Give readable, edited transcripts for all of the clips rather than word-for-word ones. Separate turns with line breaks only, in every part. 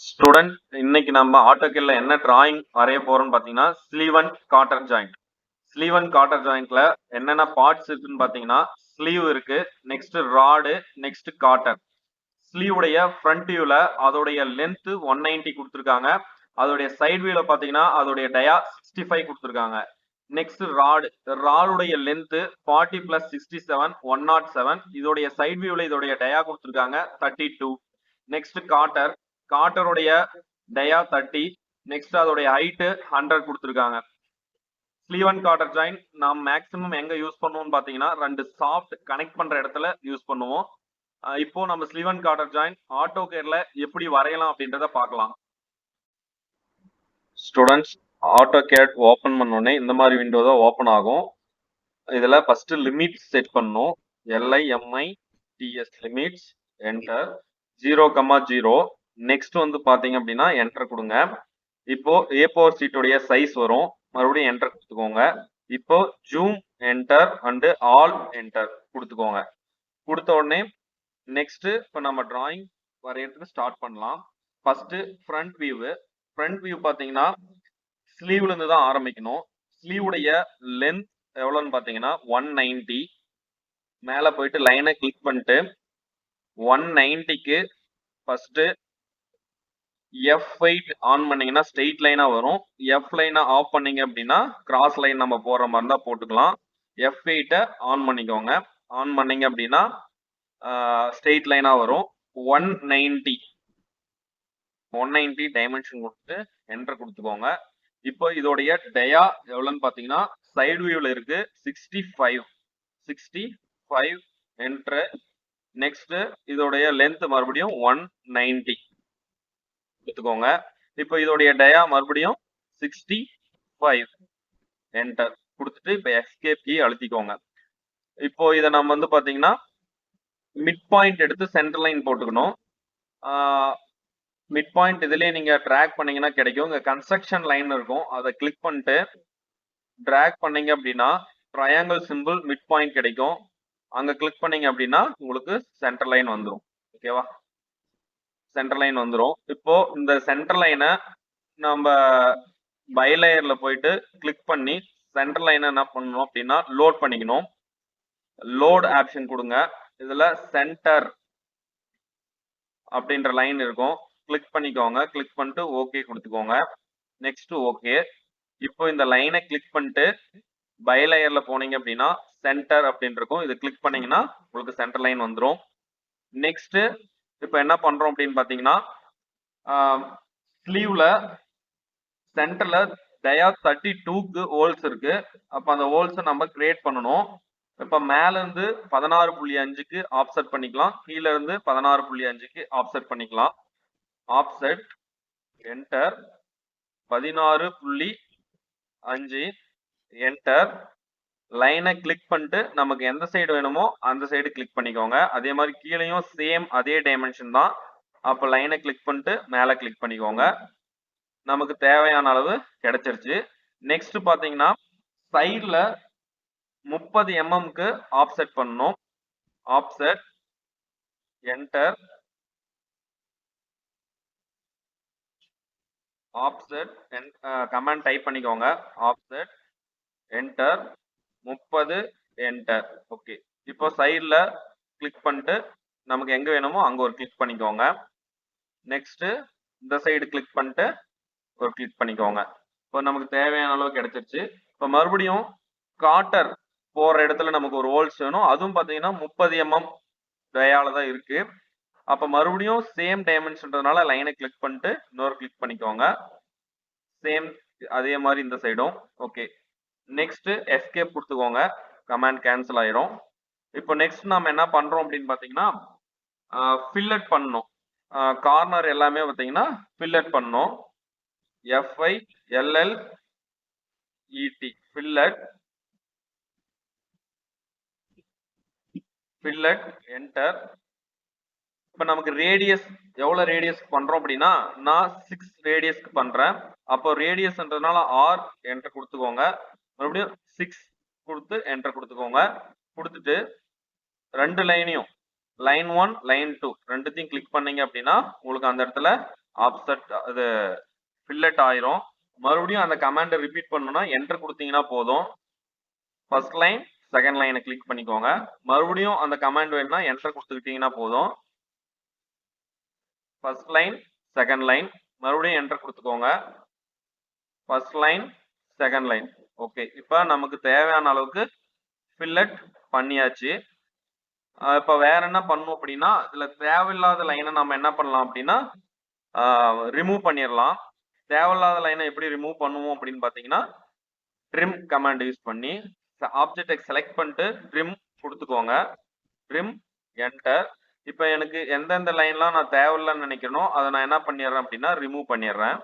Student, இன்னைக்கு நம்ம ஆட்டோகேட்ல என்ன டிராயிங் வரைய போறோம்னு பாத்தீங்கன்னா sleeve and cotter joint. Sleeve and cotter ஜாயிண்ட்ல என்னென்ன பார்ட்ஸ் இருக்குன்னு பாத்தீங்கன்னா ஸ்லீவ் இருக்கு, next rod, next cotter. Sleeve உடைய ஃப்ரண்ட் வியூல அதோடைய லென்த் 190 கொடுத்துருக்காங்க. அதோடைய சைடு வியூல பாத்தீங்கன்னா அதோடைய டயா 65 கொடுத்துருக்காங்க. நெக்ஸ்ட் ராடுடைய லென்த் 40 பிளஸ் 67 107. இதோடைய சைடு வியூல இதோடைய டயா கொடுத்துருக்காங்க 32. நெக்ஸ்ட் கார்ட்டருடைய டயா 30. நெக்ஸ்ட் அதோடைய ஹைட் 100 கொடுத்துருக்காங்க. ஸ்லீவ் அண்ட் கார்ட்டர் ஜாயிண்ட் நாம் மேக்ஸிமம் எங்க யூஸ் பண்ணுவோம்னு பாத்தீங்கன்னா ரெண்டு சாஃப்ட் கனெக்ட் பண்ற இடத்துல யூஸ் பண்ணுவோம். இப்போ நம்ம ஸ்லீவ் அண்ட் கார்ட்டர் ஜாயிண்ட் ஆட்டோகேட்ல எப்படி வரையலாம் அப்படின்றத பார்க்கலாம். ஸ்டூடெண்ட்ஸ், ஆட்டோகேட் ஓபன் பண்ணோடனே இந்த மாதிரி விண்டோ தான் ஓபன் ஆகும். இதுல ஃபர்ஸ்ட் லிமிட் செட் பண்ணணும். LIMITS limits, enter 0,0. நெக்ஸ்ட் வந்து பாத்தீங்க அப்படின்னா என்டர் கொடுங்க. இப்போ A4 சீட்டோடைய சைஸ் வரும், மறுபடியும் என்டர் கொடுத்துக்கோங்க. இப்போ zoom enter and all enter கொடுத்துக்கோங்க. கொடுத்த உடனே நெக்ஸ்ட் இப்போ நம்ம டிராயிங் வரையறதுக்கு ஸ்டார்ட் பண்ணலாம். ஃபர்ஸ்ட் ஃப்ரண்ட் வியூ பாத்தீங்கன்னா ஸ்லீவ்ல இருந்து தான் ஆரம்பிக்கணும். ஸ்லீவ் உடைய லென்த் எவ்வளவுன்னு பாத்தீங்கன்னா 190. மேல போயிட்டு லைனை கிளிக் பண்ணிட்டு 190க்கு ஃபர்ஸ்ட் F8 ஆன் பண்ணீங்கன்னா ஸ்ட்ரெயிட் லைனா வரும். F லைனை ஆஃப் பண்ணீங்க அப்படின்னா கிராஸ் லைன் நம்ம போற மாதிரி தான் போட்டுக்கலாம். F8 ஆன் பண்ணிக்கோங்க. ஆன் பண்ணீங்க அப்படின்னா ஸ்ட்ரெயிட் லைனா வரும். 190 டைமென்ஷன் கொடுத்து என்டர் கொடுத்துக்கோங்க. இப்போ இதோடைய டயா எவ்வளவுன்னு பாத்தீங்கன்னா சைடு வியூல இருக்கு 65 என்டர். நெக்ஸ்ட் இதோடைய லென்த் மறுபடியும் 190 எடுத்துக்கோங்க. இப்போ இதோடைய டயா மறுபடியும் 65 என்டர் கொடுத்துட்டு இப்போ எஸ்கேப் கீ அழுத்திக்கோங்க. இப்போ இதை நம்ம வந்து பாத்தீங்கன்னா மிட் பாயிண்ட் எடுத்து சென்டர் லைன் போட்டுக்கணும். மிட் பாயிண்ட் இதுலயே நீங்க ட்ராக் பண்ணீங்கன்னா கிடைக்கும். இங்க கன்ஸ்ட்ரக்ஷன் லைன் இருக்கும், அதை கிளிக் பண்ணிட்டு ட்ராக் பண்ணீங்க அப்படின்னா ட்ரையாங்கிள் சிம்பிள் மிட் பாயிண்ட் கிடைக்கும். அங்க கிளிக் பண்ணீங்க அப்படின்னா உங்களுக்கு சென்டர் லைன் வந்துடும். ஓகேவா, சென்டர் லைன் வந்துடும். இப்போ இந்த சென்டர் லைனை நம்ம பைலேயர்ல போயிட்டு கிளிக் பண்ணி சென்டர் லைனை என்ன பண்ணணும் அப்படின்னா லோட் பண்ணிக்கணும். லோட் ஆப்ஷன் கொடுங்க. இதுல சென்டர் அப்படின்ற லைன் இருக்கும், கிளிக் பண்ணிக்கோங்க. கிளிக் பண்ணிட்டு ஓகே கொடுத்துக்கோங்க. Next okay. இப்போ இந்த லைனை கிளிக் பண்ணிட்டு பைலேயர்ல போனீங்க அப்படின்னா சென்டர் அப்படின்னு இருக்கும், இது கிளிக் பண்ணீங்கன்னா உங்களுக்கு சென்டர் லைன் வந்துடும். நெக்ஸ்ட் இப்போ என்ன பண்றோம் அப்படின்னு பாத்தீங்கன்னா ஸ்லீவ்ல சென்டர்ல டயா 32க்கு ஹோல்ஸ் இருக்கு. அப்ப அந்த ஹோல்ஸ் நம்ம கிரியேட் பண்ணணும். இப்ப மேல இருந்து 16.5க்கு ஆஃப்செட் பண்ணிக்கலாம், கீழ இருந்து 16.5க்கு ஆஃப்செட் பண்ணிக்கலாம். Offset enter 16.5 enter. லைனை கிளிக் பண்ணிட்டு நமக்கு எந்த சைடு வேணுமோ அந்த சைடு கிளிக் பண்ணிக்கோங்க. அதே மாதிரி கீழேயும் சேம் அதே டைமென்ஷன் தான். அப்ப லைனை கிளிக் பண்ணிட்டு மேல கிளிக் பண்ணிக்கோங்க. நமக்கு தேவையான அளவு கிடைச்சிருச்சு. நெக்ஸ்ட் பாத்தீங்கன்னா சைட்ல 30 mmக்கு ஆஃப்செட் பண்ணணும். Offset enter offset command type பண்ணிக்கோங்க. Offset enter 30 enter. ஓகே, இப்போ சைட்ல கிளிக் பண்ணிட்டு நமக்கு எங்க வேணுமோ அங்க ஒரு கிளிக் பண்ணிக்கோங்க. நெக்ஸ்ட் இந்த சைடு கிளிக் பண்ணிட்டு ஒரு கிளிக் பண்ணிக்கோங்க. இப்போ நமக்கு தேவையான அளவு கிடைச்சிருச்சு. இப்போ மறுபடியும் கார்ட்டர் போற இடத்துல நமக்கு ஒரு ஹோல்ஸ் வேணும், அதுவும் பாத்தீங்கன்னா 30 mm டயால தான் இருக்கு. அப்ப மறுபடியும் சேம் டைமென்ஷன்றதுனால லைனை கிளிக் பண்ணிட்டு இன்னொரு கிளிக் பண்ணிக்கோங்க. சேம் அதே மாதிரி இந்த சைடும். ஓகே, நெக்ஸ்ட் எஸ்கேப் கொடுத்துக்கோங்க, கமாண்ட் கேன்சல் ஆயிரும். இப்போ நெக்ஸ்ட் நாம என்ன பண்றோம் அப்படின்னு பாத்தீங்கன்னா ஃபில்லட் பண்ணணும். கார்னர் எல்லாமே பாத்தீங்கன்னா ஃபில்லட் பண்ணணும். FILLET fillet enter. இப்ப நமக்கு ரேடியஸ் எவ்வளவு ரேடியஸ் பண்றோம் அப்படின்னா நான் 6 ரேடியஸ்க்கு பண்றேன். அப்போ ரேடியஸ்ன்றதுனால R என்டர் கொடுத்துக்கோங்க. மறுபடியும் 6 கொடுத்து என்டர் கொடுத்துக்கோங்க. கொடுத்துட்டு ரெண்டு லைனையும் லைன் 1 லைன் 2 ரெண்டுத்தையும் கிளிக் பண்ணீங்க அப்படின்னா உங்களுக்கு அந்த இடத்துல ஆப்செட் அது ஃபில்லட் ஆயிரும். மறுபடியும் அந்த கமாண்டை ரிப்பீட் பண்ணணும்னா என்டர் கொடுத்தீங்கன்னா போதும். ஃபர்ஸ்ட் லைன் செகண்ட் லைனை கிளிக் பண்ணிக்கோங்க. மறுபடியும் அந்த கமாண்ட் வேணும்னா என்டர் கொடுத்துக்கிட்டீங்கன்னா போதும். ஃபர்ஸ்ட் லைன் செகண்ட் லைன் மறுபடியும் என்டர் கொடுத்துக்கோங்க. First line second line. Okay, இப்போ நமக்கு தேவையான அளவுக்கு ஃபில்லட் பண்ணியாச்சு. இப்போ வேற என்ன பண்ணணும் அப்படின்னா, இதுல தேவையில்லாத லைனை நம்ம என்ன பண்ணலாம் அப்படின்னா ரிமூவ் பண்ணிடலாம். தேவையில்லாத லைனை எப்படி ரிமூவ் பண்ணுவோம் அப்படின்னு பார்த்தீங்கன்னா, ட்ரிம் கமாண்ட் யூஸ் பண்ணி ஆப்ஜெக்டை செலக்ட் பண்ணிட்டு ட்ரிம் கொடுத்துக்கோங்க. Trim enter. இப்போ எனக்கு எந்தெந்த லைன்லாம் நான் தேவையில்லைன்னு நினைக்கிறனோ அதை நான் என்ன பண்ணிடுறேன் அப்படின்னா ரிமூவ் பண்ணிடுறேன்.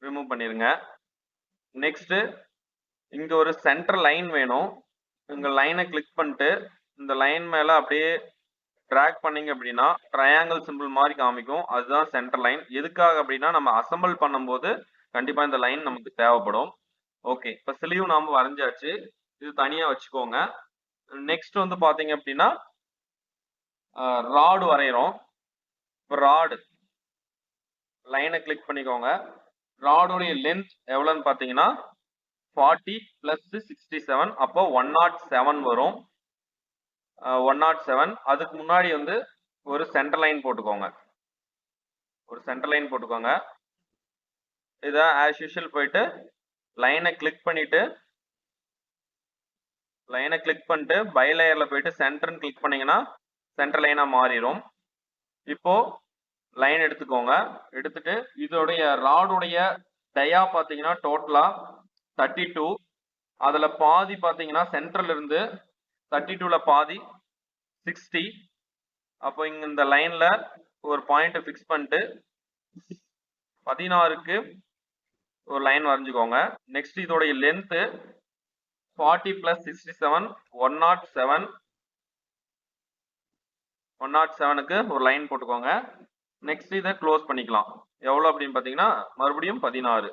ரிமூவ் பண்ணிருங்க. நெக்ஸ்ட் இங்க ஒரு சென்டர் லைன் வேணும். இங்க லைனை கிளிக் பண்ணிட்டு இந்த லைன் மேல அப்படியே டிராக் பண்ணீங்க அப்படின்னா ட்ரையாங்கிள் சிம்பிள் மாதிரி காமிக்கும். அதுதான் சென்டர் லைன். எதுக்காக அப்படின்னா நம்ம அசம்பிள் பண்ணும்போது கண்டிப்பா இந்த லைன் நமக்கு தேவைப்படும். ஓகே, இப்போ ஸ்லீவ் நாம வரைஞ்சாச்சு. இது தனியா வச்சுக்கோங்க. நெக்ஸ்ட் வந்து பாத்தீங்க அப்படின்னா ராடு வரைகிறோம். இப்போ ராடு லைனை கிளிக் பண்ணிக்கோங்க. ராடுடைய லென்த் எவ்வளோன்னு பார்த்தீங்கன்னா 40 + 67, அப்போ 107 வரும். 107. அதுக்கு முன்னாடி வந்து ஒரு சென்டர் லைன் போட்டுக்கோங்க. ஒரு சென்டர் லைன் போட்டுக்கோங்க. இதை ஆஸ் யூஷுவல் போயிட்டு லைனை கிளிக் பண்ணிட்டு பை லேயர்ல போயிட்டு சென்டர்னு கிளிக் பண்ணீங்கன்னா சென்டர் லைனா மாறிடும். இப்போ லைன் எடுத்துக்கோங்க. எடுத்துட்டு இதோடைய ராடுடைய டயா பார்த்தீங்கன்னா டோட்டலா 32. அதுல பாதி பார்த்தீங்கன்னா சென்டர்ல இருந்து 32ல பாதி 60. அப்போ இங்க இந்த லைன்ல ஒரு பாயிண்ட் ஃபிக்ஸ் பண்ணிட்டு 16க்கு ஒரு லைன் வரைஞ்சுக்கோங்க. நெக்ஸ்ட் இதோடைய லென்த் 40 + 67 107. 107க்கு ஒரு லைன் போட்டுக்கோங்க. நெக்ஸ்ட் இதை க்ளோஸ் பண்ணிக்கலாம். எவ்வளவு அப்படின்னு பார்த்தீங்கன்னா மறுபடியும் 16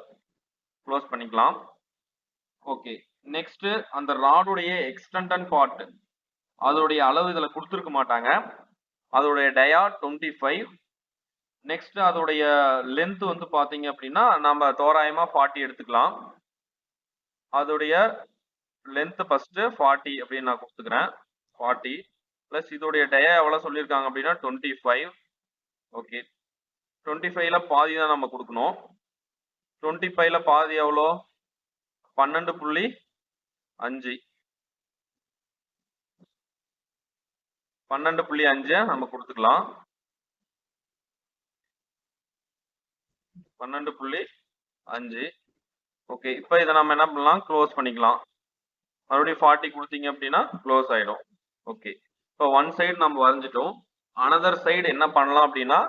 க்ளோஸ் பண்ணிக்கலாம். ஓகே, நெக்ஸ்ட் அந்த ராடுடைய எக்ஸ்டெண்டட் பார்ட் அதோடைய அளவு இதுல கொடுத்துருக்க மாட்டாங்க. அதோடைய டயா 25. நெக்ஸ்ட் அதோடைய லென்த் வந்து பாத்தீங்க அப்படின்னா நம்ம தோராயமா 40 எடுத்துக்கலாம். அதோடைய லென்த் ஃபர்ஸ்ட் 40 அப்படின்னு நான் கொடுத்துக்கிறேன். 40 பிளஸ் இதோடைய டயா எவ்வளவு சொல்லியிருக்காங்க அப்படின்னா 25. ஓகே, 25ல பாதி தான் நம்ம கொடுக்கணும். 25ல பாதி எவ்வளோ? 12.5. 12.5 நம்ம கொடுத்துக்கலாம். 12.5. ஓகே, இப்போ இதை நம்ம என்ன பண்ணலாம்? க்ளோஸ் பண்ணிக்கலாம். மறுபடியும் 40 கொடுத்தீங்க அப்படின்னா க்ளோஸ் ஆயிடும். ஓகே, இப்போ ஒன் சைடு நம்ம வரைஞ்சிட்டோம். அனதர் சைடு என்ன பண்ணலாம் அப்படின்னா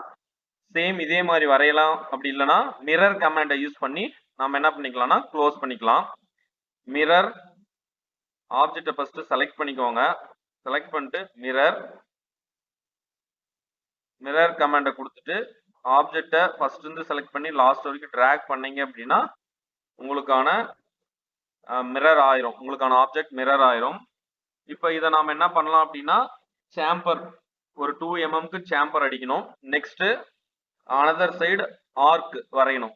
சேம் இதே மாதிரி வரையலாம். அப்படி இல்லைன்னா மிரர் கமாண்டை யூஸ் பண்ணி நம்ம என்ன பண்ணிக்கலாம்னா க்ளோஸ் பண்ணிக்கலாம். மிரர் ஆப்ஜெக்டை ஃபர்ஸ்ட் செலக்ட் பண்ணிக்கோங்க. செலக்ட் பண்ணிட்டு மிரர் கமாண்டை கொடுத்துட்டு ஆப்ஜெக்டை ஃபர்ஸ்ட் இருந்து செலக்ட் பண்ணி லாஸ்ட் வரைக்கும் டிராக் பண்ணீங்க அப்படின்னா உங்களுக்கான மிரர் ஆயிரும். உங்களுக்கான ஆப்ஜெக்ட் மிரர் ஆயிரும். இப்போ இதை நாம என்ன பண்ணலாம் அப்படின்னா சாம்பர் ஒரு 2 mmக்கு சாம்பர் அடிக்கணும். நெக்ஸ்ட் அனதர் சைடு ஆர்க் வரையணும்.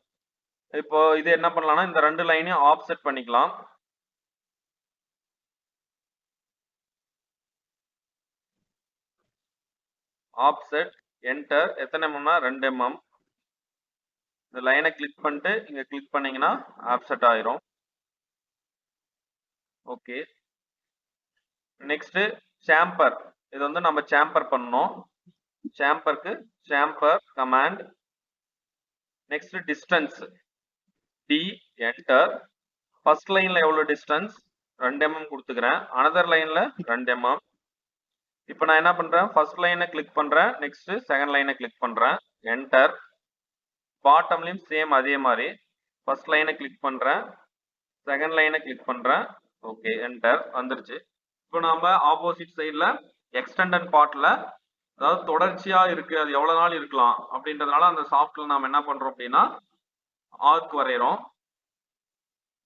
இப்போ இது என்ன பண்ணலாம்னா இந்த ரெண்டு லைனையும் ஆஃப்செட் பண்ணிக்கலாம். Offset enter. எத்தனை mmனா 2 mm. இந்த லைனை கிளிக் பண்ணிட்டு இங்க கிளிக் பண்ணீங்கன்னா ஆஃப்செட் ஆயிரும். Okay, next chamfer. இது வந்து நம்ம சாம்பர் பண்ணணும். சாம்பருக்கு chamfer command. Next distance D enter. First லைன்ல எவ்வளவு டிஸ்டன்ஸ்? 2 mm கொடுத்துக்கிறேன். அனதர் லைன்ல 2 mm. இப்போ நான் என்ன பண்றேன்? ஃபர்ஸ்ட் லைனை கிளிக் பண்றேன். நெக்ஸ்ட் செகண்ட் லைனை கிளிக் பண்றேன். என்டர். பாட்டம்லயும் சேம் அதே மாதிரி ஃபர்ஸ்ட் லைனை கிளிக் பண்றேன். செகண்ட் லைனை கிளிக் பண்றேன். ஓகே, என்டர் வந்துருச்சு. இப்போ நாம ஆப்போசிட் சைட்ல எக்ஸ்டெண்டட் பார்ட்ல அதாவது தொடர்ச்சியா இருக்கு, அது எவ்வளவு நாள் இருக்கலாம் அப்படின்றதுனால அந்த சாஃப்ட்ல நாம என்ன பண்றோம் அப்படின்னா ஆர்க் வரைகிறோம்.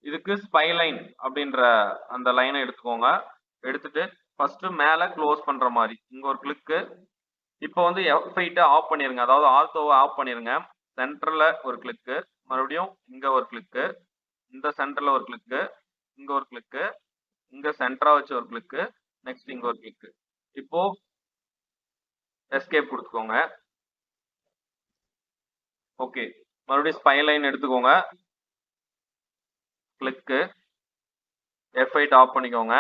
இதுக்கு ஸ்பை லைன் அப்படின்ற அந்த லைனை எடுத்துக்கோங்க. எடுத்துட்டு ஃபர்ஸ்ட் மேல க்ளோஸ் பண்ற மாதிரி இங்க ஒரு கிளிக்கு, இப்போ வந்து F8 ஆஃப் பண்ணிருங்க. அதாவது ஆர்த்தோவை ஆஃப் பண்ணிருங்க. சென்டர்ல ஒரு கிளிக்கு, மறுபடியும் இங்க ஒரு கிளிக்கு, இந்த சென்டர்ல ஒரு கிளிக்கு, இங்க ஒரு கிளிக்கு, இங்க சென்டரா வச்சு ஒரு கிளிக்கு, நெக்ஸ்ட் இங்க ஒரு கிளிக்கு. இப்போ எஸ்கேப் கொடுத்துக்கோங்க. ஓகே, மறுபடியும் ஸ்பைலைன் எடுத்துக்கோங்க. கிளிக்கு, F8 ஆஃப் பண்ணிக்கோங்க.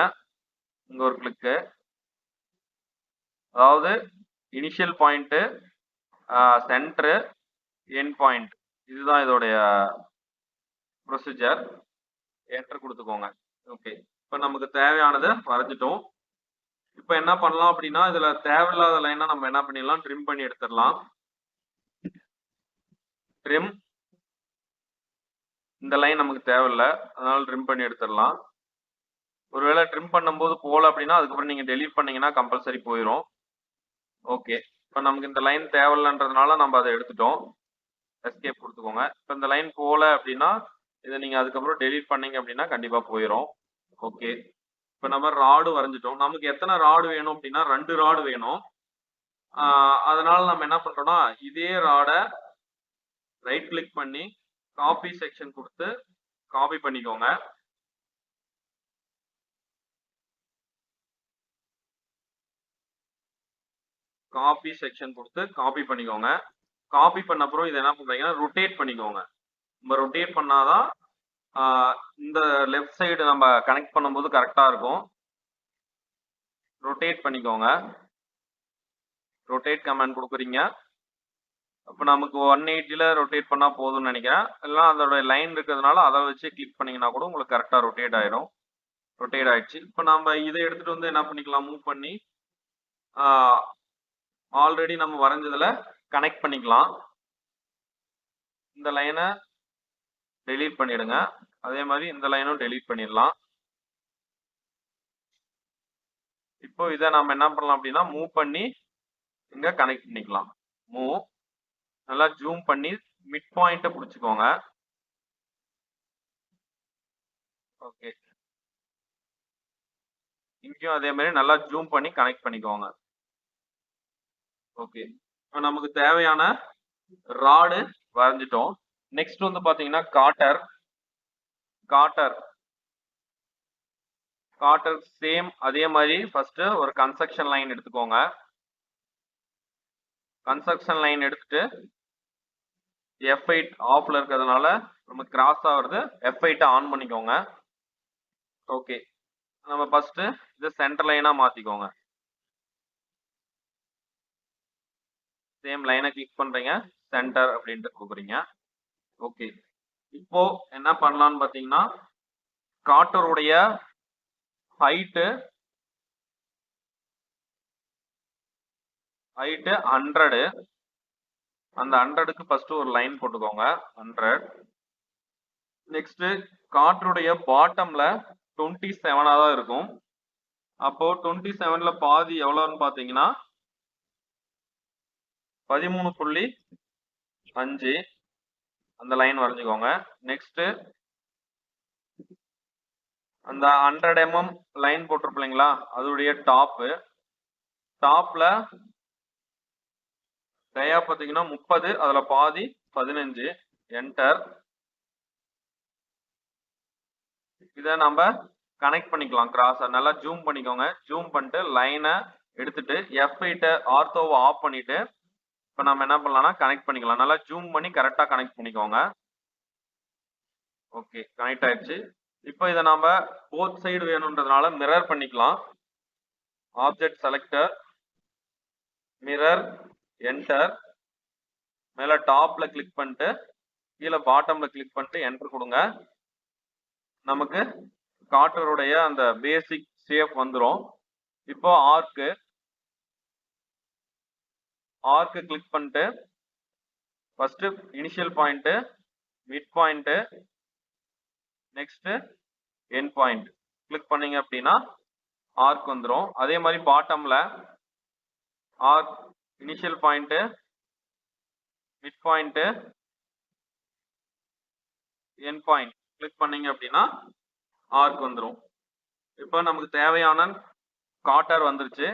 இங்க ஒரு கிளிக்கு. அதாவது initial point, centre, end point, இதுதான் இதோடைய ப்ரொசீஜர். என்டர் கொடுத்துக்கோங்க. ஓகே, இப்போ நமக்கு தேவையானதை வரைஞ்சிட்டோம். இப்போ என்ன பண்ணலாம் அப்படின்னா, இதுல தேவையில்லாத லைனை நம்ம என்ன பண்ணிடலாம், ட்ரிம் பண்ணி எடுத்துடலாம். ட்ரிம், இந்த லைன் நமக்கு தேவையில்லை, அதனால ட்ரிம் பண்ணி எடுத்துடலாம். ஒருவேளை ட்ரிம் பண்ணும்போது போகல அப்படின்னா அதுக்கப்புறம் நீங்க டெலீட் பண்ணீங்கன்னா கம்பல்சரி போயிடும். ஓகே, இப்போ நமக்கு இந்த லைன் தேவையில்லைன்றதுனால நம்ம அதை எடுத்துட்டோம். எஸ்கேப் கொடுத்துக்கோங்க. இப்போ இந்த லைன் போகல அப்படின்னா இதை நீங்க அதுக்கப்புறம் டெலீட் பண்ணீங்க அப்படின்னா கண்டிப்பா போயிடும். ஓகே, இப்போ நம்ம ராடு வரைஞ்சிட்டோம். நமக்கு எத்தனை ராடு வேணும் அப்படின்னா 2 ராடு வேணும். அதனால நம்ம என்ன பண்றோம்னா, இதே ராடை ரைட் கிளிக் பண்ணி காப்பி செக்ஷன் கொடுத்து காப்பி பண்ணிக்கோங்க. காப்பி செக்ஷன் கொடுத்து காப்பி பண்ணிக்கோங்க. காப்பி பண்ண அப்புறம் இதை என்ன பண்றீங்கன்னா ரொட்டேட் பண்ணிக்கோங்க. நம்ம ரொட்டேட் பண்ணாதான் இந்த லெஃப்ட் சைடு நம்ம கனெக்ட் பண்ணும்போது கரெக்டா இருக்கும். ரொட்டேட் பண்ணிக்கோங்க. ரொட்டேட் கமாண்ட் கொடுக்குறீங்க. அப்போ நமக்கு 180ல ரொட்டேட் பண்ணா போதும்னு நினைக்கிறேன். எல்லாம் அதோட லைன் இருக்கிறதுனால அதை வச்சு கிளிக் பண்ணீங்கன்னா கூட உங்களுக்கு கரெக்டா ரொட்டேட் ஆயிடும். ரொட்டேட் ஆயிடுச்சு. இப்போ நம்ம இதை எடுத்துட்டு வந்து என்ன பண்ணிக்கலாம், மூவ் பண்ணி ஆல்ரெடி நம்ம வரைஞ்சதுல கனெக்ட் பண்ணிக்கலாம். இந்த லைனை டெலீட் பண்ணிடுங்க. அதே மாதிரி இந்த லைனும் டெலீட் பண்ணிடலாம். இப்போ இதை நம்ம என்ன பண்ணலாம் அப்படின்னா மூவ் பண்ணி இங்க கனெக்ட் பண்ணிக்கலாம். மூவ், நல்லா ஜூம் பண்ணி மிட் பாயிண்ட்டை பிடிச்சிக்கோங்க. ஓகே, இங்கேயும் அதே மாதிரி நல்லா ஜூம் பண்ணி கனெக்ட் பண்ணிக்கோங்க. ஓகே, இப்போ நமக்கு தேவையான ராடு வரைஞ்சிட்டோம். நெக்ஸ்ட் வந்து பாத்தீங்கன்னா காட்டர். காட்டர் சேம் அதே மாதிரி ஃபர்ஸ்ட் ஒரு கன்ஸ்ட்ரக்ஷன் லைன் எடுத்துக்கோங்க. கன்ஸ்ட்ரக்ஷன் லைன் எடுத்துட்டு F8 ஆஃப்ல இருக்கிறதுனால நம்ம கிராஸ் ஆகுறது, F8 ஆன் பண்ணிக்கோங்க. ஓகே, நம்ம ஃபர்ஸ்ட் இது சென்டர் லைனா மாத்திக்கோங்க. சேம் லைனை கிளிக் பண்றீங்க, சென்டர் அப்படின்ட்டு கொடுக்குறீங்க. ஓகே, இப்போ என்ன பண்ணலாம்னு பாத்தீங்கன்னா காட்டருடைய ஹைட்டு 100. அந்த 100க்கு ஃபர்ஸ்ட் ஒரு லைன் போட்டுக்கோங்க. 100. நெக்ஸ்ட் காட்டருடைய பாட்டம்ல 27 தான் இருக்கும். அப்போ 27ல பாதி எவ்வளவுன்னு பாத்தீங்கன்னா 13.5 அந்த லைன் வரைஞ்சுக்கோங்க. நெக்ஸ்ட் அந்த 100 mm லைன் போட்டிருப்பீங்களா, அதோடைய டாப்ல டயா பாத்தீங்கன்னா 30, அதுல பாதி 15. என்டர். இதை நம்ம கனெக்ட் பண்ணிக்கலாம். கிராஸா நல்லா ஜூம் பண்ணிக்கோங்க. ஜூம் பண்ணிட்டு லைனை எடுத்துட்டு F8 ஆர்த்தோவை ஆஃப் பண்ணிட்டு இப்போ நம்ம என்ன பண்ணலாம்னா கனெக்ட் பண்ணிக்கலாம். நல்லா ஜூம் பண்ணி கரெக்டா கனெக்ட் பண்ணிக்கோங்க. ஓகே, கனெக்ட் ஆயிடுச்சு. இப்போ இதை நாம போத் சைடு வேணும்ன்றதுனால மிரர் பண்ணிக்கலாம். Object selector, mirror, enter. மேல டாப்ல கிளிக் பண்ணிட்டு கீழே பாட்டம்ல கிளிக் பண்ணிட்டு என்டர் கொடுங்க. நமக்கு காட்டருடைய அந்த பேசிக் ஷேப் வந்துடும். இப்போ ஆர்க்கு கிளிக் பண்ணிட்டு first initial point, mid point, next end point click பண்ணீங்க அப்படின்னா ஆர்க் வந்துடும். அதே மாதிரி பாட்டம்ல arc, initial point, mid point, end point click பண்ணீங்க அப்படின்னா ஆர்க் வந்துடும். இப்போ நமக்கு தேவையான காட்டர் வந்துருச்சு.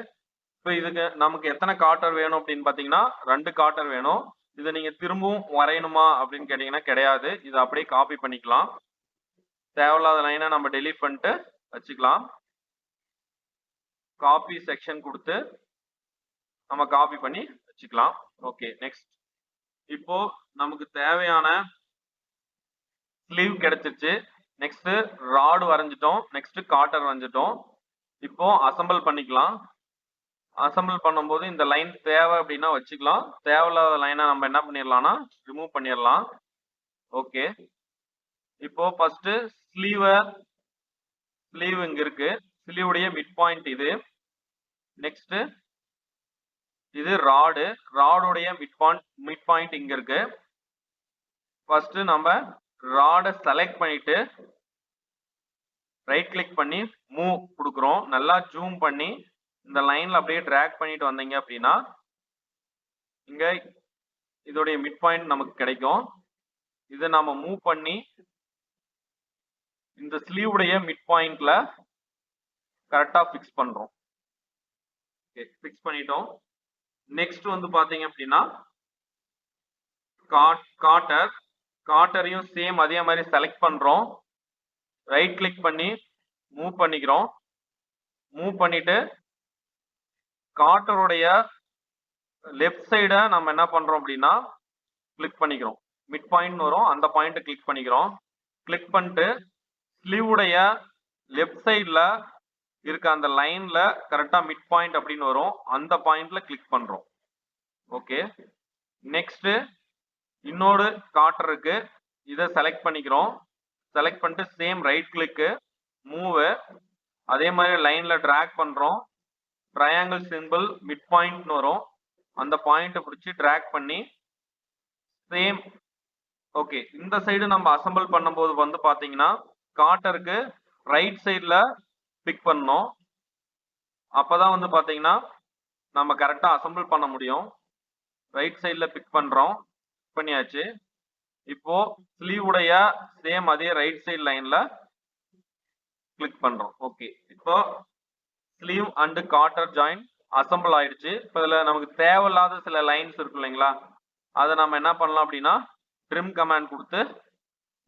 இப்போ இப்போ இதுக்கு நமக்கு எத்தனை கார்ட்டர் வேணும் அப்படின்னு பார்த்தீங்கன்னா 2 கார்ட்டர் வேணும். இதை நீங்க திரும்பவும் வரையணுமா அப்படின்னு கேட்டீங்கன்னா கிடையாது. இதை அப்படியே காப்பி பண்ணிக்கலாம். தேவையில்லாத லைனை நம்ம டெலீட் பண்ணிட்டு வச்சுக்கலாம். காப்பி செக்ஷன் கொடுத்து நம்ம காப்பி பண்ணி வச்சுக்கலாம். Okay, next. இப்போ நமக்கு தேவையான ஸ்லீவ் கிடைச்சிருச்சு. நெக்ஸ்ட் ராடு வரைஞ்சிட்டோம். நெக்ஸ்ட் கார்ட்டர் வரைஞ்சிட்டோம். இப்போ அசெம்பிள் பண்ணிக்கலாம். அசெம்பிள் பண்ணும்போது இந்த லைன் தேவை அப்படின்னா வச்சுக்கலாம். தேவையில்லாத லைனை நம்ம என்ன பண்ணிடலாம்னா ரிமூவ் பண்ணிடலாம். ஓகே, இப்போ ஃபர்ஸ்ட் ஸ்லீவ் இங்க இருக்கு. ஸ்லீவுடைய மிட் பாயிண்ட் இது. நெக்ஸ்ட் இது ராடுடைய மிட் பாயிண்ட் இங்க இருக்கு. ஃபர்ஸ்ட் நம்ம ராடை செலக்ட் பண்ணிட்டு ரைட் கிளிக் பண்ணி மூவ் கொடுக்குறோம். நல்லா ஜூம் பண்ணி இந்த லைன்ல அப்படியே டிராக் பண்ணிட்டு வந்தீங்க அப்படின்னா இங்க இதோடைய மிட் பாயிண்ட் நமக்கு கிடைக்கும். இதை நாம மூவ் பண்ணி இந்த ஸ்லீவுடைய மிட் பாயிண்ட்ல கரெக்டா ஃபிக்ஸ் பண்றோம். ஃபிக்ஸ் பண்ணிட்டோம். நெக்ஸ்ட் வந்து பாத்தீங்க அப்படின்னா கார்ட்டரையும் சேம் அதே மாதிரி செலக்ட் பண்றோம். ரைட் கிளிக் பண்ணி மூவ் பண்ணிக்கிறோம். மூவ் பண்ணிட்டு கார்ட்டருடைய லெஃப்ட் சைடை நம்ம என்ன பண்றோம் அப்படின்னா கிளிக் பண்ணிக்கிறோம். மிட் பாயிண்ட் வரும், அந்த பாயிண்ட் கிளிக் பண்ணிக்கிறோம். கிளிக் பண்ணிட்டு ஸ்லீவுடைய லெஃப்ட் சைட்ல இருக்க அந்த லைன்ல கரெக்டா மிட் பாயிண்ட் அப்படின்னு வரும், அந்த பாயிண்ட்ல கிளிக் பண்றோம். ஓகே, நெக்ஸ்ட் இன்னொரு கார்ட்டர் இருக்கு. இதை செலக்ட் பண்ணிக்கிறோம். செலக்ட் பண்ணிட்டு சேம் ரைட் கிளிக் மூவ் அதே மாதிரி லைன்ல டிராக் பண்றோம். ட்ரையாங்கிள் சிம்பிள் மிட் பாயிண்ட் வரும், அந்த பாயிண்ட் பிடிச்சி டிராக் பண்ணி சேம். ஓகே, இந்த சைடு நம்ம அசெம்பிள் பண்ணும்போது வந்து பாத்தீங்கன்னா கார்ட்டருக்கு ரைட் சைட்ல பிக் பண்ணணும். அப்பதான் வந்து பாத்தீங்கன்னா நம்ம கரெக்டா அசெம்பிள் பண்ண முடியும். ரைட் சைட்ல பிக் பண்றோம். பண்ணியாச்சு. இப்போ ஸ்லீவ் உடைய சேம் அதே ரைட் சைடு லைன்ல கிளிக் பண்றோம். ஓகே, இப்போ sleeve and Carter join assemble ஆயிடுச்சு. இப்போ இதுல நமக்கு தேவையில்லாத சில லைன்ஸ் இருக்கு இல்லைங்களா, அதை நம்ம என்ன பண்ணலாம் அப்படின்னா ட்ரிம் கமாண்ட் கொடுத்து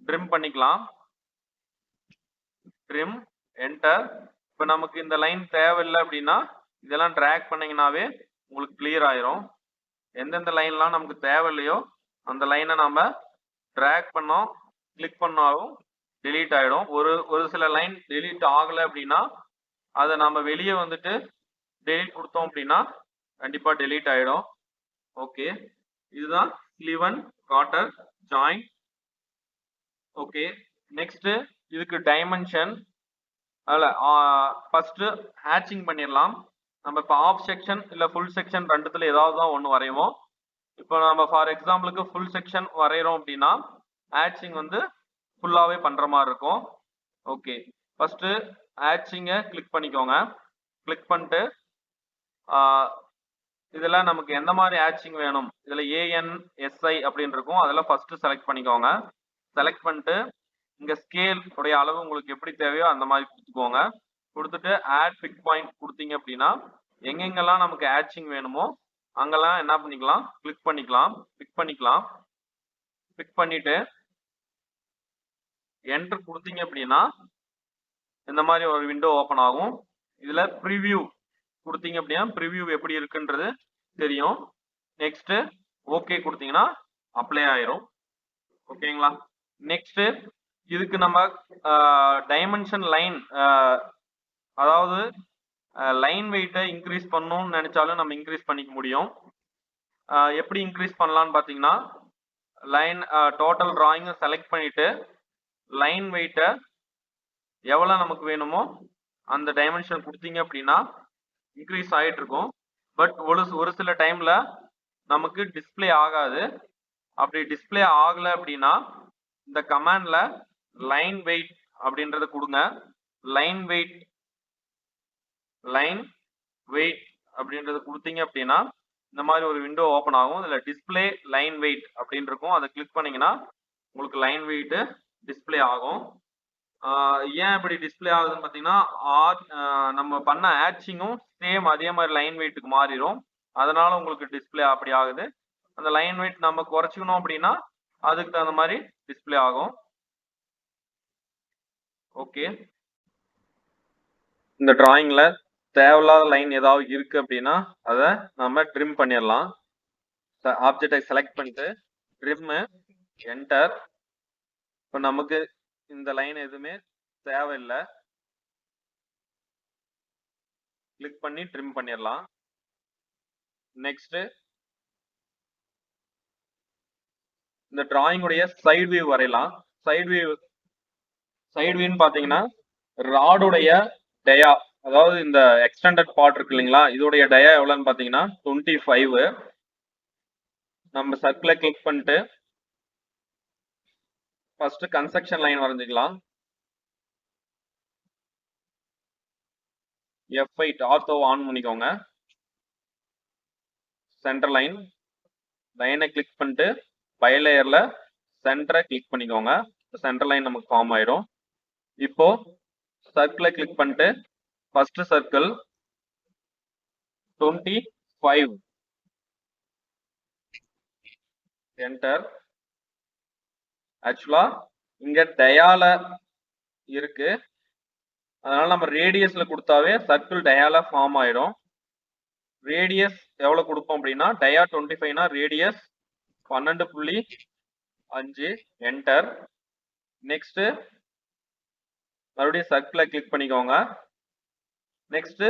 ட்ரிம் பண்ணிக்கலாம். Trim enter. இப்போ நமக்கு இந்த லைன் தேவையில்லை அப்படின்னா இதெல்லாம் டிராக் பண்ணீங்கன்னாவே உங்களுக்கு கிளியர் ஆயிரும். எந்தெந்த லைன்லாம் நமக்கு தேவையில்லையோ அந்த லைனை நம்ம டிராக் பண்ணோம் கிளிக் பண்ணாலும் டெலீட் ஆயிடும். ஒரு சில லைன் டெலீட் ஆகலை அப்படின்னா அதை நம்ம வெளியே வந்துட்டு டெலீட் கொடுத்தோம் அப்படின்னா கண்டிப்பா டெலீட் ஆயிடும். ஓகே, இதுதான் sleeve and Carter join. Okay, next இதுக்கு டைமென்ஷன் ஃபர்ஸ்ட் ஹேட்சிங் பண்ணிடலாம். நம்ம இப்போ ஆஃப் செக்ஷன் இல்லை ஃபுல் செக்ஷன் ரெண்டுத்துல ஏதாவது தான் ஒன்று வரைவோம். இப்போ நம்ம ஃபார் எக்ஸாம்பிளுக்கு ஃபுல் செக்ஷன் வரைகிறோம் அப்படின்னா ஹேட்சிங் வந்து ஃபுல்லாகவே பண்ணுற மாதிரி இருக்கும். ஓகே, ஃபர்ஸ்ட் ஹேட்சிங்கை கிளிக் பண்ணிக்கோங்க. கிளிக் பண்ணிட்டு இதில் நமக்கு எந்த மாதிரி ஹேட்சிங் வேணும், இதில் ANSI அப்படின்னு இருக்கும், அதில் ஃபர்ஸ்ட் செலக்ட் பண்ணிக்கோங்க. செலக்ட் பண்ணிட்டு இங்கே ஸ்கேல் உடைய அளவு உங்களுக்கு எப்படி தேவையோ அந்த மாதிரி கொடுத்துக்கோங்க. கொடுத்துட்டு ஆட் பிக் பாயிண்ட் கொடுத்தீங்க அப்படின்னா எங்கெங்கெல்லாம் நமக்கு ஹேட்சிங் வேணுமோ அங்கெல்லாம் என்ன பண்ணிக்கலாம் கிளிக் பண்ணிக்கலாம், பிக் பண்ணிக்கலாம். பிக் பண்ணிட்டு என்டர் கொடுத்தீங்க அப்படின்னா இந்த மாதிரி ஒரு விண்டோ ஓப்பன் ஆகும். இதுல ப்ரிவியூ கொடுத்தீங்க அப்படின்னா ப்ரிவியூ எப்படி இருக்குன்றது தெரியும். நெக்ஸ்ட் ஓகே கொடுத்தீங்கன்னா அப்ளை ஆயிரும். ஓகேங்களா, நெக்ஸ்ட் இதுக்கு நம்ம டைமென்ஷன் லைன், அதாவது லைன் வெயிட்டை இன்க்ரீஸ் பண்ணணும்னு நினைச்சாலும் நம்ம இன்க்ரீஸ் பண்ணிக்க முடியும். எப்படி இன்க்ரீஸ் பண்ணலாம்னு பார்த்தீங்கன்னா லைன் டோட்டல் டிராயிங்கை செலக்ட் பண்ணிட்டு லைன் வெயிட்டை எவ்வளோ நமக்கு வேணுமோ அந்த டைமென்ஷன் கொடுத்தீங்க அப்படின்னா இன்க்ரீஸ் ஆகிட்டு இருக்கும். பட் ஒரு சில டைம்ல நமக்கு டிஸ்பிளே ஆகாது. அப்படி டிஸ்பிளே ஆகலை அப்படின்னா இந்த கமாண்ட்ல லைன் வெயிட் அப்படின்றத கொடுங்க. லைன் வெயிட் அப்படின்றத கொடுத்தீங்க அப்படின்னா இந்த மாதிரி ஒரு விண்டோ ஓப்பன் ஆகும். இதுல டிஸ்பிளே லைன் வெயிட் அப்படின்னு இருக்கும், அதை கிளிக் பண்ணீங்கன்னா உங்களுக்கு லைன் வெயிட் டிஸ்பிளே ஆகும். ஏன் இப்படி டிஸ்ப்ளே ஆகுதுன்னு பார்த்தீங்கன்னா, நம்ம பண்ண ஆட்சிங்கும் சேம் அதே மாரி லைன் வெயிட்க்கு மாறிரும். அதனால உங்களுக்கு டிஸ்ப்ளே அப்படி ஆகுது. அந்த லைன் வெயிட் நம்ம குறைச்சுக்கணும் அப்படின்னா, அதுக்கு தகுந்த மாரி டிஸ்ப்ளே ஆகும். ஓகே. இந்த டிராயிங்ல தேவையில்லாத லைன் ஏதாவது இருக்கு அப்படின்னா, அத நம்ம ட்ரிம் பண்ணிறலாம். ஆப்ஜெக்ட்டை செலக்ட் பண்ணிட்டு, ட்ரிம்மு, என்டர். இப்ப நமக்கு இந்த லைன் எதுவுமே தேவையில்ல. கிளிக் பண்ணி ட்ரிம் பண்ணிறலாம். நெக்ஸ்ட் இந்த டிராயிங் உடைய சைடு வியூ வரையலாம். சைடு வியூன்னு பாத்தீங்கன்னா, ராடுடைய டயா, அதாவது இந்த எக்ஸ்டெண்டட் பார்ட் இருக்கு இல்லைங்களா, இதோடைய டயா எவ்வளவுன்னு பாத்தீங்கன்னா 25. நம்ம சர்க்கிளை கிளிக் பண்ணிட்டு ஃபர்ஸ்ட் கன்ஸ்ட்ரக்ஷன் லைன் வரைஞ்சிக்கலாம். F8 ஆர்த்தோ ஆன் பண்ணிக்கோங்க. சென்டர் லைனை கிளிக் பண்ணிட்டு பை லேயர்ல சென்டரை கிளிக் பண்ணிக்கோங்க. சென்டர் லைன் நமக்கு ஃபார்ம் ஆயிடும். இப்போ சர்க்கிளை கிளிக் பண்ணிட்டு ஃபர்ஸ்ட் சர்க்கிள் 25 என்டர். ஆக்சுவலா இங்க டயால இருக்கு, அதனால நம்ம ரேடியஸ்ல கொடுத்தாவே சர்க்கிள் டயால ஃபார்ம் ஆயிடும். ரேடியஸ் எவ்வளவு கொடுப்போம் அப்படின்னா, டயா 25னா ரேடியஸ் 12.5 என்டர். நெக்ஸ்ட் மறுபடியும் சர்க்கிளை கிளிக் பண்ணிக்கோங்க. நெக்ஸ்ட்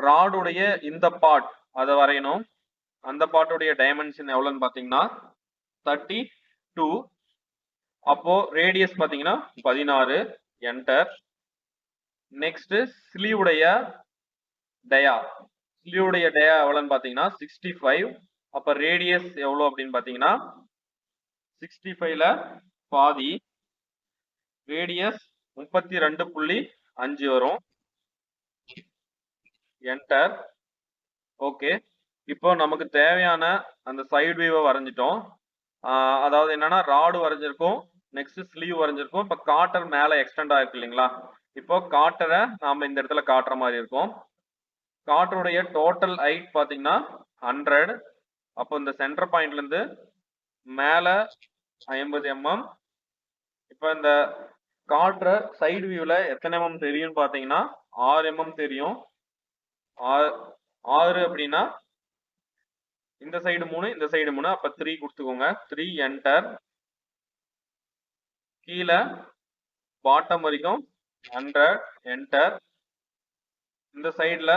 ராடுடைய இந்த பார்ட் அதை வரையணும். அந்த பார்ட்டுடைய டைமென்ஷன் எவ்வளவுன்னு பாத்தீங்கன்னா 32. அப்போ ரேடியஸ் பாத்தீங்கன்னா 16 என்டர். நெக்ஸ்ட் ஸ்லீவுடைய டயா எவ்வளவுன்னு பாத்தீங்கன்னா 65. அப்ப ரேடியஸ் எவ்வளவு அப்படின்னு பாத்தீங்கன்னா 65ல பாதி, ரேடியஸ் 32.5 வரும். என்டர். ஓகே. இப்போ நமக்கு தேவையான அந்த சைடு வியூவை வரைஞ்சிட்டோம். அதாவது என்னன்னா, ராடு வரைஞ்சிருக்கும், நெக்ஸ்ட் ஸ்லீவ் வரைஞ்சிருக்கும். இப்போ காட்டர் மேல எக்ஸ்டெண்ட் ஆயிருக்கு இல்லைங்களா, இப்போ காட்டரை நாம இந்த இடத்துல காட்டுற மாதிரி இருக்கும். காட்டருடைய டோட்டல் ஹைட் பாத்தீங்கன்னா 100. அப்போ இந்த சென்டர் பாயிண்ட்ல இருந்து மேல 50 mm. இப்போ இந்த காட்டுற சைடு வியூல எத்தனை mm தெரியும் பாத்தீங்கன்னா 6 mm தெரியும். 6 அப்படின்னா இந்த சைடு 3, இந்த சைடு 3, அப்ப 3 கொடுத்துக்கோங்க. 3 என்டர். கீழே பாட்டம் வரைக்கும் 100 என்டர். இந்த சைடுல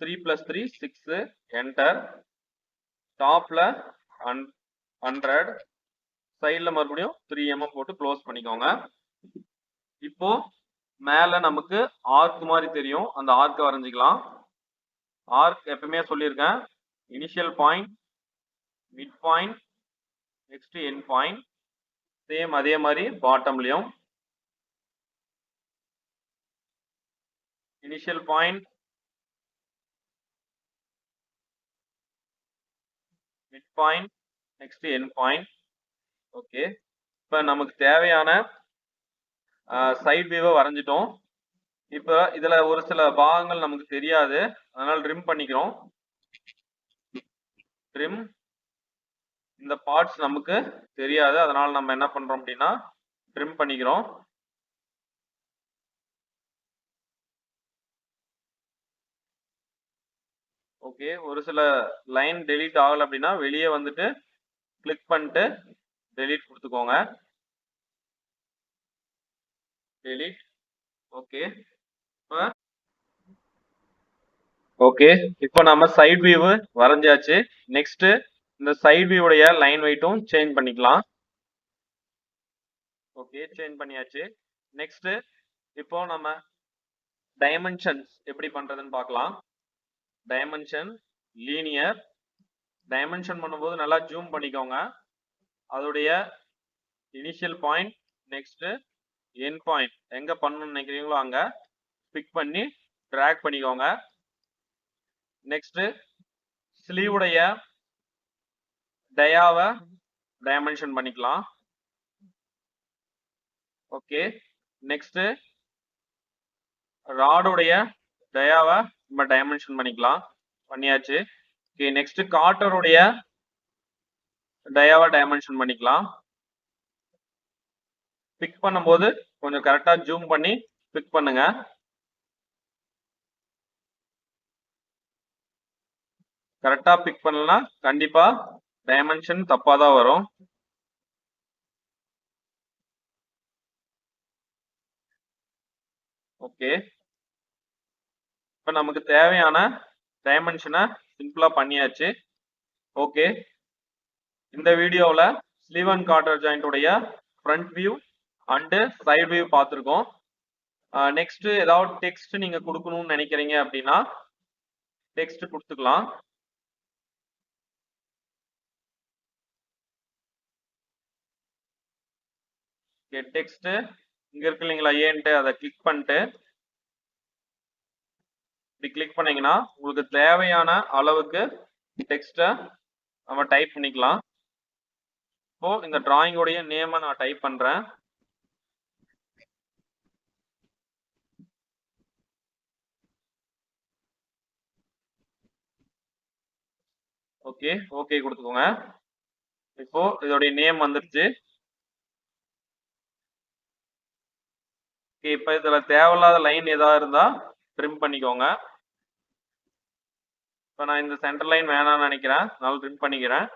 3 + 3 6 என்டர். டாப்ல 100, சைடுல மறுபடியும் 3 mm போட்டு க்ளோஸ் பண்ணிக்கோங்க. இப்போ மேல நமக்கு ஆர்க் மாதிரி தெரியும், அந்த ஆர்க்கை வரைஞ்சிக்கலாம். ஆர்க் எப்பவுமே சொல்லியிருக்கேன், initial point, mid point, next end point. Same அதே மாதிரி பாட்டம்லயும் initial point, mid point, next end point. Okay. இப்ப நமக்கு தேவையான சைடு வியூவை வரைஞ்சிட்டோம். இப்ப இதுல ஒரு சில பாகங்கள் நமக்கு தெரியாது, அதனால ட்ரிம் பண்ணிக்கிறோம். ட்ரிம். இந்த பார்ட்ஸ் நமக்கு தெரியாது, அதனால நம்ம என்ன பண்றோம் அப்படின்னா ட்ரிம் பண்ணிக்கிறோம். ஓகே. ஒரு சில லைன் டெலீட் ஆகல அப்படின்னா வெளியே வந்துட்டு கிளிக் பண்ணிட்டு டெலீட் கொடுத்துக்கோங்க. டெலீட். ஓகே. ஓகே, இப்போ நம்ம சைடு வியூ வரைஞ்சாச்சு. நெக்ஸ்ட் இந்த சைடு வியூடைய லைன் வெயிட்டும் சேஞ்ச் பண்ணிக்கலாம். ஓகே, சேஞ்ச் பண்ணியாச்சு. நெக்ஸ்ட் இப்போ நம்ம டைமென்ஷன்ஸ் எப்படி பண்றதுன்னு பார்க்கலாம். Dimension, linear. டைமென்ஷன் பண்ணும்போது நல்லா ஜூம் பண்ணிக்கோங்க. அதோடைய initial point, next end point எங்க பண்ணணும்னு நினைக்கிறீங்களோ அங்க பிக் பண்ணி டிராக் பண்ணிக்கோங்க. நெக்ஸ்ட் ஸ்லீவுடைய டயாவை டைமென்ஷன் பண்ணிக்கலாம். ஓகே. நெக்ஸ்ட் ராடுடைய டயாவை நம்ம டைமென்ஷன் பண்ணியாச்சு. ஓகே, நெக்ஸ்ட் காட்டருடைய டயாவை டைமென்ஷன் பண்ணிக்கலாம். பிக் பண்ணும்போது கொஞ்சம் கரெக்டா ஜூம் பண்ணி பிக் பண்ணுங்க. கரெக்டா பிக் பண்ணலனா கண்டிப்பா டைமென்ஷன் தப்பா தான் வரும். ஓகே, இப்ப நமக்கு தேவையான டைமென்ஷனை சிம்பிளா பண்ணியாச்சு. ஓகே, இந்த வீடியோல ஸ்லீவ் அண்ட் கார்டர் ஜாயிண்ட் உடைய front view and side view பார்த்துருக்கோம். நெக்ஸ்ட் ஏதாவது டெக்ஸ்ட் நீங்க கொடுக்கணும்னு நினைக்கிறீங்க அப்படின்னா டெக்ஸ்ட் கொடுத்துக்கலாம். டெக்ஸ்ட் இங்க இருக்கு இல்லைங்களா, ஏன்ட்டு அதை கிளிக் பண்ணிட்டு இப்படி கிளிக் பண்ணீங்கன்னா உங்களுக்கு தேவையான அளவுக்கு டெக்ஸ்ட்டை நம்ம டைப் பண்ணிக்கலாம். இப்போ இந்த டிராயிங்கோடைய நேமை நான் டைப் பண்றேன். ஓகே, ஓகே கொடுத்துக்கோங்க. இப்போ இதோடைய நேம் வந்துருச்சு. ஓகே, இப்போ இதுல தேவையில்லாத லைன் ஏதாவது இருந்தா ட்ரிம் பண்ணிக்கோங்க. இப்போ நான் இந்த சென்டர் லைன் வேணாம்னு நினைக்கிறேன், அதனால ட்ரிம் பண்ணிக்கிறேன்.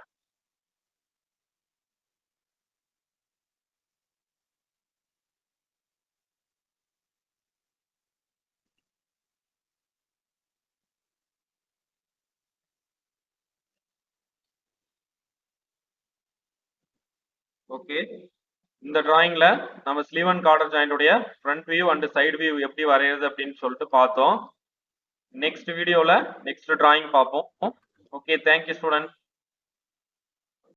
ஓகே, இந்த டிராயிங்ல நம்ம ஸ்லீவ் அண்ட் கார்டர் ஜாயிண்ட் உடைய front view and side view எப்படி வரையிறது அப்படின்னு சொல்லிட்டு பார்த்தோம். நெக்ஸ்ட் வீடியோல நெக்ஸ்ட் டிராயிங் பார்ப்போம். Okay, thank you student.